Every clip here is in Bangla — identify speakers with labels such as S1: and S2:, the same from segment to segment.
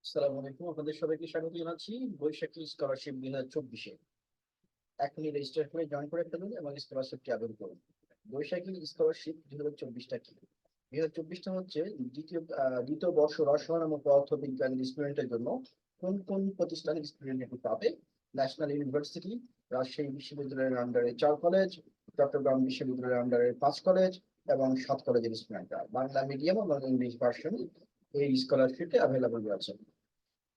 S1: আসসালামু আলাইকুম, আপনাদের সবাইকে স্বাগত জানাচ্ছি বৈশাখী স্কলারশিপ 2024-এ। এখনই রেজিস্টার করে জয়েন করে ফেলুন এবং স্কলারশিপটি আবেদন করুন। বৈশাখী স্কলারশিপ 2024টা কি? 2024টা হচ্ছে দ্বিতীয় বর্ষ রসায়ন এবং পদার্থবিজ্ঞান স্টুডেন্টের জন্য। কোন কোন প্রতিষ্ঠানের স্টুডেন্ট এটি পাবে? ন্যাশনাল ইউনিভার্সিটি, রাজশাহী বিশ্ববিদ্যালয়ের আন্ডারে 4 কলেজ, চট্টগ্রাম বিশ্ববিদ্যালয়ের আন্ডারে 5 কলেজ এবং 7 কলেজের স্টুডেন্টরা বাংলা মিডিয়াম এবং ইংলিশ ভার্সন এই স্কলারশিপে অ্যাভেলেবল আছে।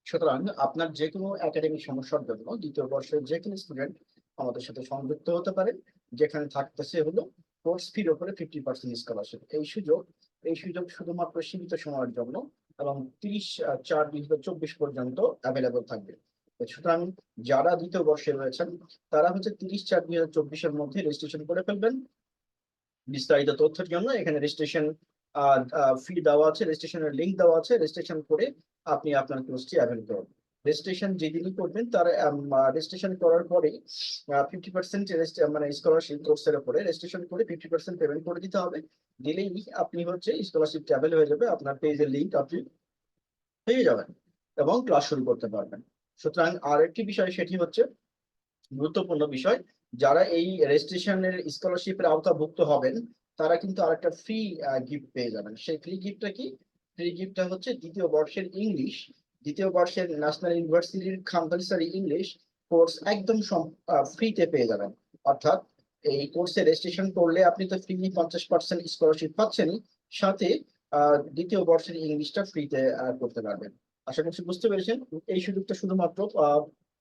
S1: সুতরাং আপনার যে কোনো একাডেমিক সমস্যার জন্য দ্বিতীয় বর্ষের যে কোনো স্টুডেন্ট আমাদের সাথে সংযুক্ত হতে পারে, যেখানে থাকতেছে হলো কোর্স ফির উপরে 50% স্কলারশিপ। এই সুযোগ শুধুমাত্র সীমিত সময়ের জন্য এবং 30/4/2024 পর্যন্ত অ্যাভেলেবল থাকবে। সুতরাং যারা দ্বিতীয় বর্ষে রয়েছেন তারা হচ্ছে 30/4/2024-এর মধ্যে রেজিস্ট্রেশন করে ফেলবেন। বিস্তারিত তথ্যের জন্য এখানে রেজিস্ট্রেশন ফি দেওয়া আছে, রেজিস্ট্রেশনের লিঙ্ক দেওয়া আছে। রেজিস্ট্রেশন করে আপনি আপনার কোর্সটি অ্যাভেল করুন। রেজিস্ট্রেশন যেদিনই করবেন তার রেজিস্ট্রেশন করার পরে 50% মানে স্কলারশিপ কোর্সের উপরে রেজিস্ট্রেশন করে 50% পেমেন্ট করে দিতে হবে। দিলেই আপনি হচ্ছে স্কলারশিপ অ্যাভেল হয়ে যাবে, আপনার পেজের লিঙ্ক আপনি পেয়ে যাবেন এবং ক্লাস শুরু করতে পারবেন। সুতরাং আরেকটি বিষয় সেটি হচ্ছে গুরুত্বপূর্ণ বিষয়, যারা এই রেজিস্ট্রেশনের স্কলারশিপের আওতাভুক্ত হবেন তারা কিন্তু আরেকটা ফ্রি গিফট পেয়ে যাবেন। সেই ফ্রি গিফটটা কি? ফ্রি গিফটটা হচ্ছে দ্বিতীয় বর্ষের ন্যাশনাল ইউনিভার্সিটির কম্পালসারি ইংলিশ কোর্স একদম ফ্রিতে পেয়ে যাবেন। অর্থাৎ এই কোর্সে রেজিস্ট্রেশন করলে আপনি তো ফ্রি 50% স্কলারশিপ পাচ্ছেনই, সাথে দ্বিতীয় বর্ষের ইংলিশটা ফ্রিতে করতে পারবেন। আশা করছি বুঝতে পেরেছেন। এই সুযোগটা শুধুমাত্র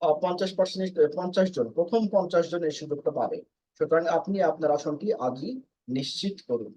S1: 50 জন, প্রথম 50 জন এই সুযোগটা পাবে। সুতরাং আপনি আপনার আসনটি আজই নিশ্চিত করুন।